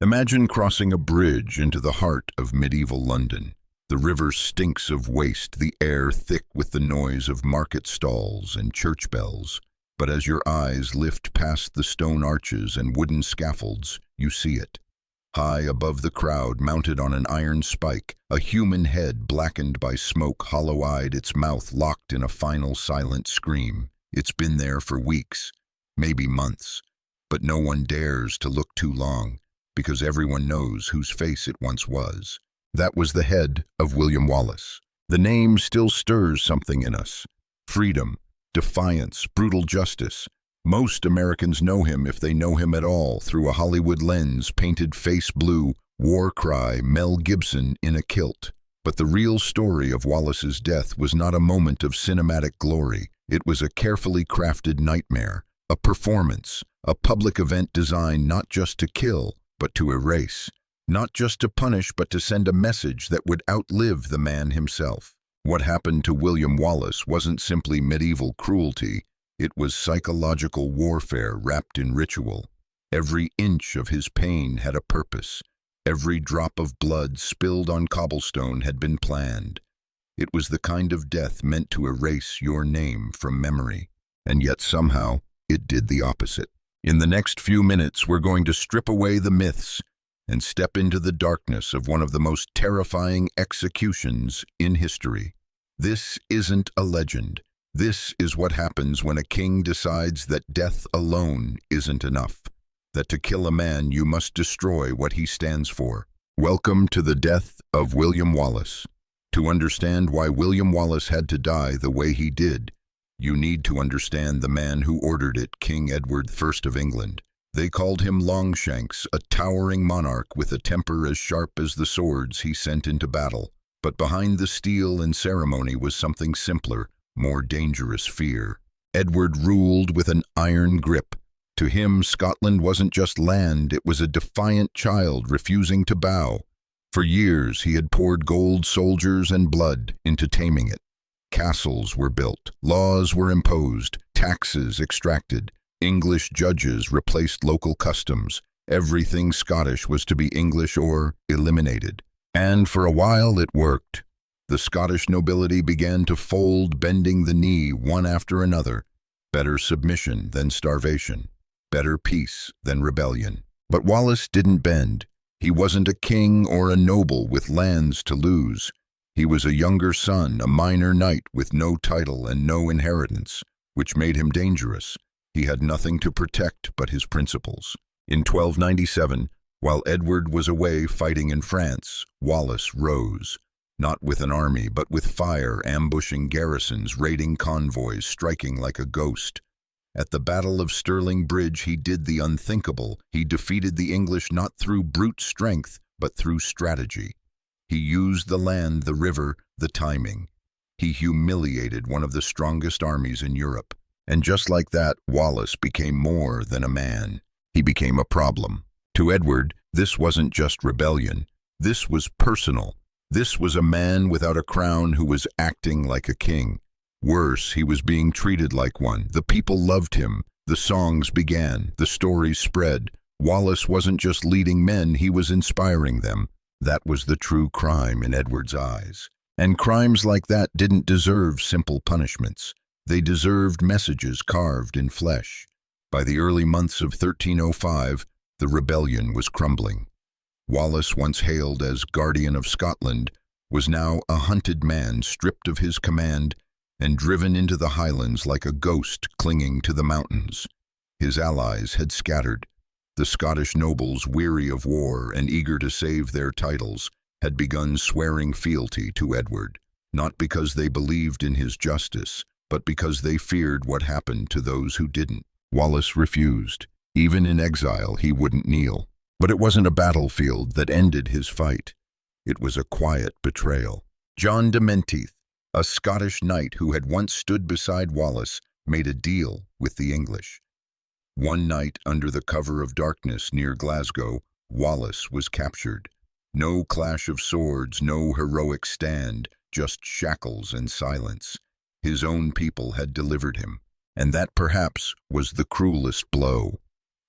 Imagine crossing a bridge into the heart of medieval London. The river stinks of waste, the air thick with the noise of market stalls and church bells. But as your eyes lift past the stone arches and wooden scaffolds, you see it. High above the crowd, mounted on an iron spike, a human head blackened by smoke, hollow-eyed, its mouth locked in a final silent scream. It's been there for weeks, maybe months, but no one dares to look too long, because everyone knows whose face it once was. That was the head of William Wallace. The name still stirs something in us. Freedom, defiance, brutal justice. Most Americans know him, if they know him at all, through a Hollywood lens, painted face blue, war cry, Mel Gibson in a kilt. But the real story of Wallace's death was not a moment of cinematic glory. It was a carefully crafted nightmare, a performance, a public event designed not just to kill, but to erase. Not just to punish, but to send a message that would outlive the man himself. What happened to William Wallace wasn't simply medieval cruelty, it was psychological warfare wrapped in ritual. Every inch of his pain had a purpose. Every drop of blood spilled on cobblestone had been planned. It was the kind of death meant to erase your name from memory. And yet somehow, it did the opposite. In the next few minutes, we're going to strip away the myths and step into the darkness of one of the most terrifying executions in history. This isn't a legend. This is what happens when a king decides that death alone isn't enough, that to kill a man you must destroy what he stands for. Welcome to the death of William Wallace. To understand why William Wallace had to die the way he did, you need to understand the man who ordered it, King Edward I of England. They called him Longshanks, a towering monarch with a temper as sharp as the swords he sent into battle. But behind the steel and ceremony was something simpler, more dangerous fear. Edward ruled with an iron grip. To him, Scotland wasn't just land, it was a defiant child refusing to bow. For years, he had poured gold, soldiers, and blood into taming it. Castles were built, laws were imposed, taxes extracted. English judges replaced local customs. Everything Scottish was to be English or eliminated. And for a while it worked. The Scottish nobility began to fold, bending the knee one after another. Better submission than starvation. Better peace than rebellion. But Wallace didn't bend. He wasn't a king or a noble with lands to lose. He was a younger son, a minor knight with no title and no inheritance, which made him dangerous. He had nothing to protect but his principles. In 1297, while Edward was away fighting in France, Wallace rose. Not with an army, but with fire, ambushing garrisons, raiding convoys, striking like a ghost. At the Battle of Stirling Bridge, he did the unthinkable. He defeated the English not through brute strength, but through strategy. He used the land, the river, the timing. He humiliated one of the strongest armies in Europe. And just like that, Wallace became more than a man. He became a problem. To Edward, this wasn't just rebellion. This was personal. This was a man without a crown who was acting like a king. Worse, he was being treated like one. The people loved him. The songs began. The stories spread. Wallace wasn't just leading men, he was inspiring them. That was the true crime in Edward's eyes. And crimes like that didn't deserve simple punishments. They deserved messages carved in flesh. By the early months of 1305, the rebellion was crumbling. Wallace, once hailed as guardian of Scotland, was now a hunted man stripped of his command and driven into the highlands like a ghost clinging to the mountains. His allies had scattered. The Scottish nobles, weary of war and eager to save their titles, had begun swearing fealty to Edward, not because they believed in his justice, but because they feared what happened to those who didn't. Wallace refused. Even in exile, he wouldn't kneel. But it wasn't a battlefield that ended his fight. It was a quiet betrayal. John de Menteith, a Scottish knight who had once stood beside Wallace, made a deal with the English. One night, under the cover of darkness near Glasgow, Wallace was captured. No clash of swords, no heroic stand, just shackles and silence. His own people had delivered him, and that perhaps was the cruelest blow.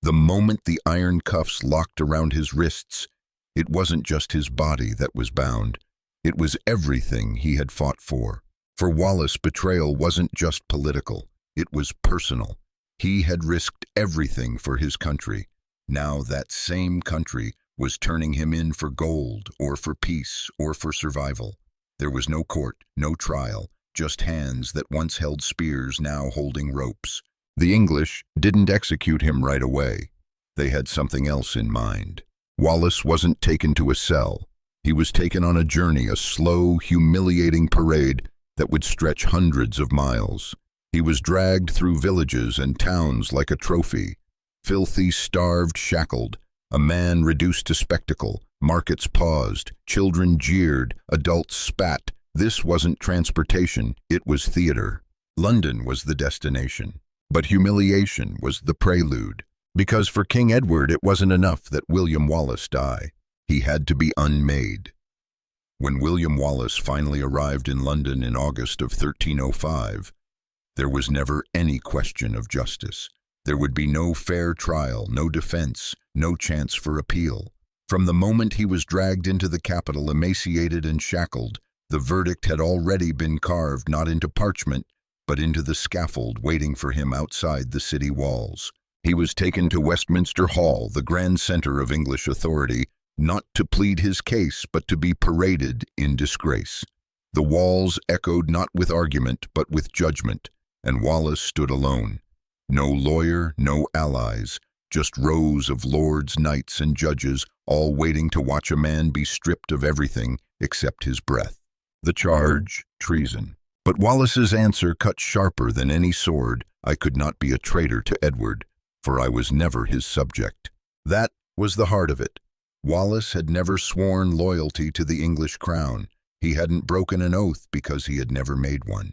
The moment the iron cuffs locked around his wrists, it wasn't just his body that was bound. It was everything he had fought for. For Wallace, betrayal wasn't just political. It was personal. He had risked everything for his country. Now that same country was turning him in for gold, or for peace, or for survival. There was no court, no trial, just hands that once held spears now holding ropes. The English didn't execute him right away. They had something else in mind. Wallace wasn't taken to a cell. He was taken on a journey, a slow, humiliating parade that would stretch hundreds of miles. He was dragged through villages and towns like a trophy. Filthy, starved, shackled, a man reduced to spectacle. Markets paused, children jeered, adults spat. This wasn't transportation, it was theater. London was the destination, but humiliation was the prelude. Because for King Edward it wasn't enough that William Wallace die. He had to be unmade. When William Wallace finally arrived in London in August of 1305, there was never any question of justice. There would be no fair trial, no defense, no chance for appeal. From the moment he was dragged into the capital, emaciated and shackled, the verdict had already been carved not into parchment, but into the scaffold waiting for him outside the city walls. He was taken to Westminster Hall, the grand center of English authority, not to plead his case, but to be paraded in disgrace. The walls echoed not with argument, but with judgment, and Wallace stood alone. No lawyer, no allies, just rows of lords, knights, and judges, all waiting to watch a man be stripped of everything except his breath. The charge, treason. But Wallace's answer cut sharper than any sword. I could not be a traitor to Edward, for I was never his subject. That was the heart of it. Wallace had never sworn loyalty to the English crown. He hadn't broken an oath because he had never made one.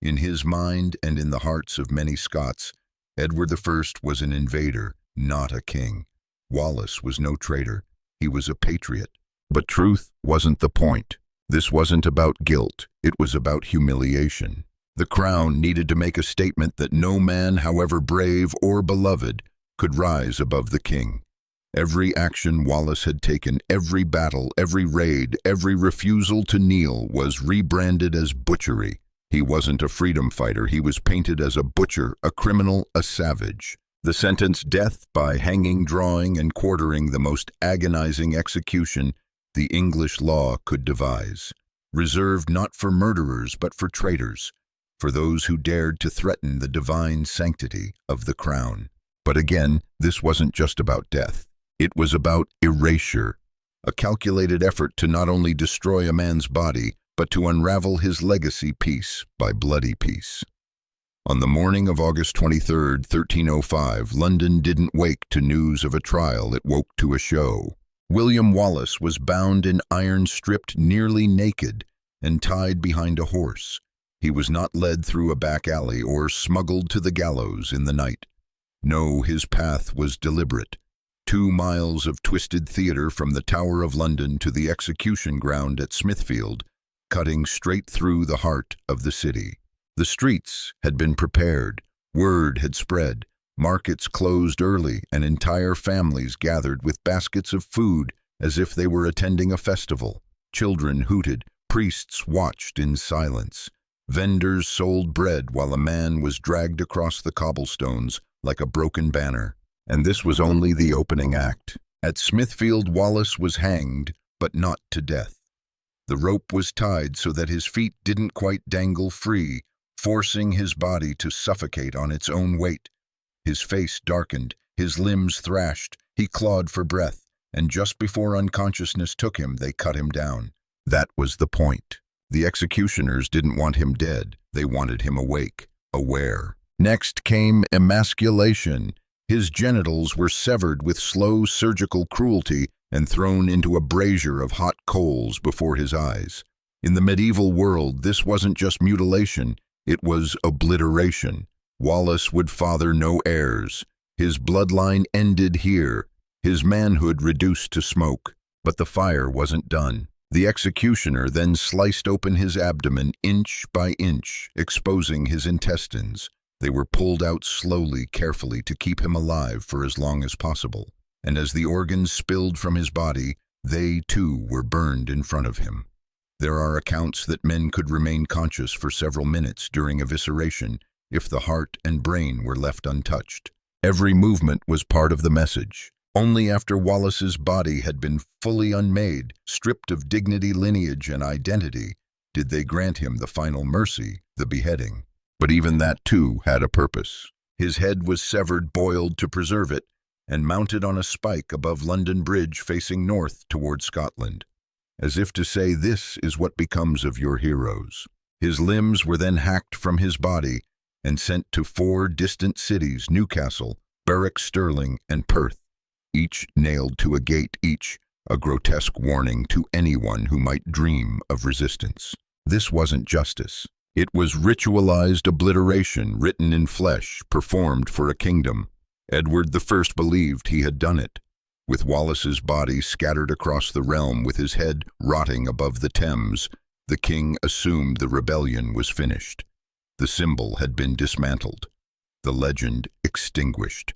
In his mind and in the hearts of many Scots, Edward I was an invader, not a king. Wallace was no traitor. He was a patriot. But truth wasn't the point. This wasn't about guilt. It was about humiliation. The crown needed to make a statement that no man, however brave or beloved, could rise above the king. Every action Wallace had taken, every battle, every raid, every refusal to kneel was rebranded as butchery. He wasn't a freedom fighter. He was painted as a butcher, a criminal, a savage. The sentence, death by hanging, drawing, and quartering, the most agonizing execution the English law could devise. Reserved not for murderers, but for traitors, for those who dared to threaten the divine sanctity of the crown. But again, this wasn't just about death. It was about erasure, a calculated effort to not only destroy a man's body, but to unravel his legacy piece by bloody piece. On the morning of August 23, 1305, London didn't wake to news of a trial, it woke to a show. William Wallace was bound in iron, stripped nearly naked, and tied behind a horse. He was not led through a back alley or smuggled to the gallows in the night. No, his path was deliberate. 2 miles of twisted theater from the Tower of London to the execution ground at Smithfield, cutting straight through the heart of the city. The streets had been prepared, word had spread, markets closed early, and entire families gathered with baskets of food as if they were attending a festival. Children hooted, priests watched in silence. Vendors sold bread while a man was dragged across the cobblestones like a broken banner. And this was only the opening act. At Smithfield, Wallace was hanged, but not to death. The rope was tied so that his feet didn't quite dangle free, forcing his body to suffocate on its own weight. His face darkened, his limbs thrashed, he clawed for breath, and just before unconsciousness took him, they cut him down. That was the point. The executioners didn't want him dead. They wanted him awake, aware. Next came emasculation. His genitals were severed with slow surgical cruelty and thrown into a brazier of hot coals before his eyes. In the medieval world, this wasn't just mutilation, it was obliteration. Wallace would father no heirs. His bloodline ended here, his manhood reduced to smoke. But the fire wasn't done. The executioner then sliced open his abdomen inch by inch, exposing his intestines. They were pulled out slowly, carefully, to keep him alive for as long as possible. And as the organs spilled from his body, they, too, were burned in front of him. There are accounts that men could remain conscious for several minutes during evisceration if the heart and brain were left untouched. Every movement was part of the message. Only after Wallace's body had been fully unmade, stripped of dignity, lineage, and identity, did they grant him the final mercy, the beheading. But even that, too, had a purpose. His head was severed, boiled to preserve it, and mounted on a spike above London Bridge facing north toward Scotland, as if to say, "This is what becomes of your heroes." His limbs were then hacked from his body and sent to 4 distant cities, Newcastle, Berwick, Stirling, and Perth, each nailed to a gate, each a grotesque warning to anyone who might dream of resistance. This wasn't justice. It was ritualized obliteration, written in flesh, performed for a kingdom. Edward I believed he had done it. With Wallace's body scattered across the realm, with his head rotting above the Thames, the king assumed the rebellion was finished. The symbol had been dismantled, the legend extinguished.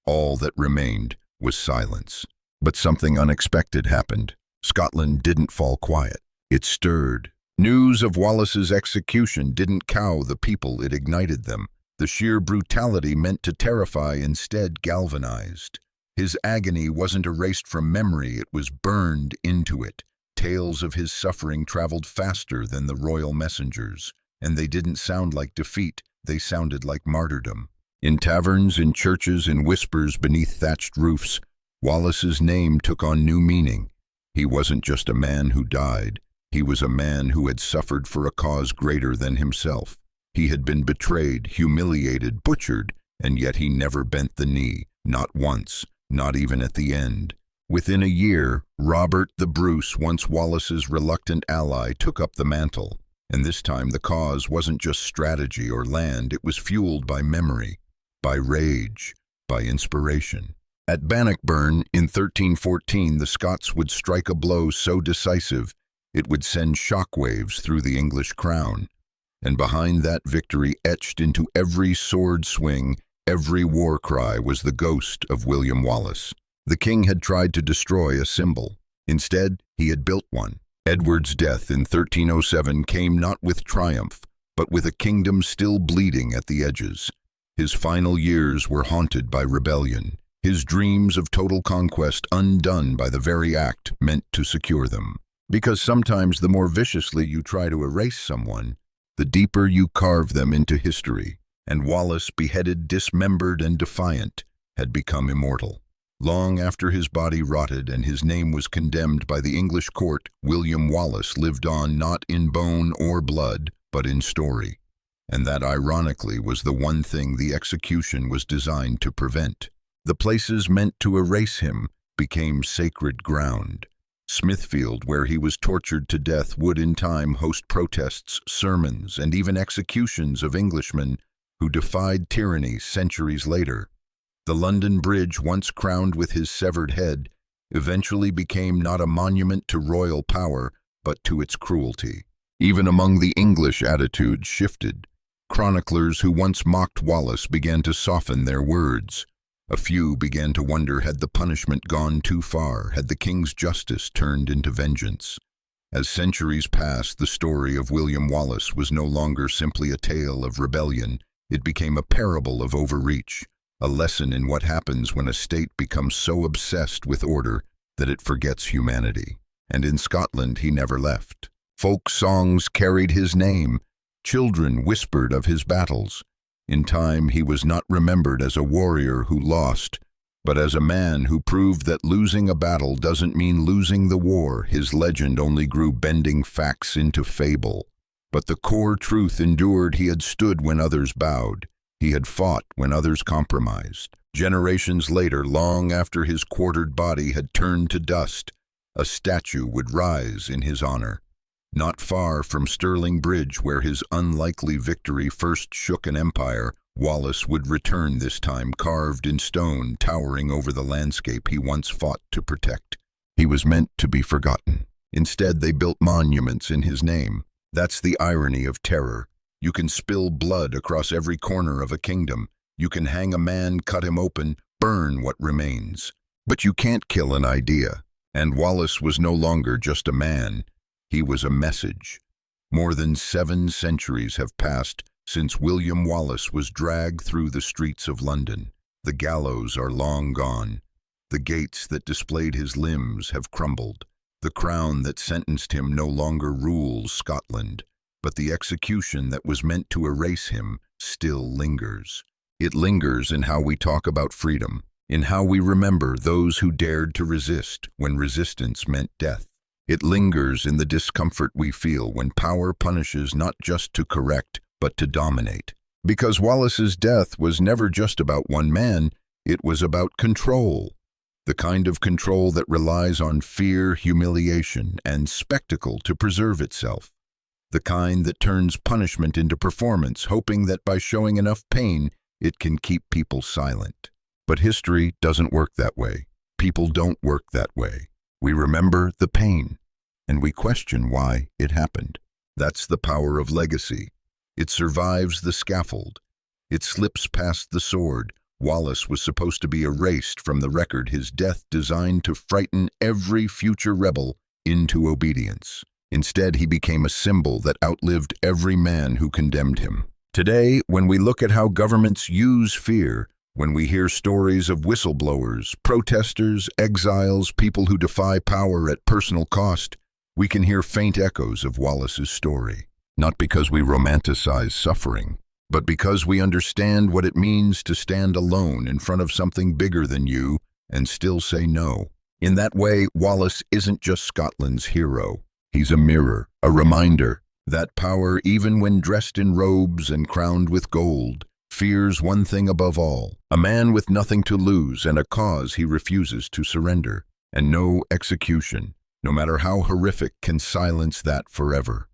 All that remained was silence. But something unexpected happened. Scotland didn't fall quiet. It stirred. News of Wallace's execution didn't cow the people, it ignited them. The sheer brutality meant to terrify instead galvanized. His agony wasn't erased from memory, it was burned into it. Tales of his suffering traveled faster than the royal messengers, and they didn't sound like defeat, they sounded like martyrdom. In taverns, in churches, in whispers beneath thatched roofs, Wallace's name took on new meaning. He wasn't just a man who died, he was a man who had suffered for a cause greater than himself. He had been betrayed, humiliated, butchered, and yet he never bent the knee, not once, not even at the end. Within a year, Robert the Bruce, once Wallace's reluctant ally, took up the mantle. And this time the cause wasn't just strategy or land, it was fueled by memory, by rage, by inspiration. At Bannockburn in 1314, the Scots would strike a blow so decisive it would send shockwaves through the English crown. And behind that victory, etched into every sword swing, every war cry, was the ghost of William Wallace. The king had tried to destroy a symbol. Instead, he had built one. Edward's death in 1307 came not with triumph, but with a kingdom still bleeding at the edges. His final years were haunted by rebellion, his dreams of total conquest undone by the very act meant to secure them. Because sometimes the more viciously you try to erase someone, the deeper you carve them into history. And Wallace, beheaded, dismembered, and defiant, had become immortal. Long after his body rotted and his name was condemned by the English court, William Wallace lived on not in bone or blood, but in story. And that, ironically, was the one thing the execution was designed to prevent. The places meant to erase him became sacred ground. Smithfield, where he was tortured to death, would in time host protests, sermons, and even executions of Englishmen who defied tyranny centuries later. The London Bridge, once crowned with his severed head, eventually became not a monument to royal power, but to its cruelty. Even among the English, attitudes shifted. Chroniclers who once mocked Wallace began to soften their words. A few began to wonder, had the punishment gone too far? Had the king's justice turned into vengeance? As centuries passed, the story of William Wallace was no longer simply a tale of rebellion. It became a parable of overreach, a lesson in what happens when a state becomes so obsessed with order that it forgets humanity. And in Scotland he never left. Folk songs carried his name. Children whispered of his battles. In time, he was not remembered as a warrior who lost, but as a man who proved that losing a battle doesn't mean losing the war. His legend only grew, bending facts into fable. But the core truth endured. He had stood when others bowed. He had fought when others compromised. Generations later, long after his quartered body had turned to dust, a statue would rise in his honor. Not far from Stirling Bridge, where his unlikely victory first shook an empire, Wallace would return, this time carved in stone, towering over the landscape he once fought to protect. He was meant to be forgotten. Instead, they built monuments in his name. That's the irony of terror. You can spill blood across every corner of a kingdom. You can hang a man, cut him open, burn what remains. But you can't kill an idea. And Wallace was no longer just a man. He was a message. More than 7 centuries have passed since William Wallace was dragged through the streets of London. The gallows are long gone. The gates that displayed his limbs have crumbled. The crown that sentenced him no longer rules Scotland, but the execution that was meant to erase him still lingers. It lingers in how we talk about freedom, in how we remember those who dared to resist when resistance meant death. It lingers in the discomfort we feel when power punishes not just to correct, but to dominate. Because Wallace's death was never just about one man, it was about control. The kind of control that relies on fear, humiliation, and spectacle to preserve itself. The kind that turns punishment into performance, hoping that by showing enough pain, it can keep people silent. But history doesn't work that way. People don't work that way. We remember the pain, and we question why it happened. That's the power of legacy. It survives the scaffold. It slips past the sword. Wallace was supposed to be erased from the record, his death designed to frighten every future rebel into obedience. Instead, he became a symbol that outlived every man who condemned him. Today, when we look at how governments use fear, when we hear stories of whistleblowers, protesters, exiles, people who defy power at personal cost, we can hear faint echoes of Wallace's story. Not because we romanticize suffering, but because we understand what it means to stand alone in front of something bigger than you and still say no. In that way, Wallace isn't just Scotland's hero. He's a mirror, a reminder that power, even when dressed in robes and crowned with gold, fears one thing above all: a man with nothing to lose and a cause he refuses to surrender. And no execution, no matter how horrific, can silence that forever.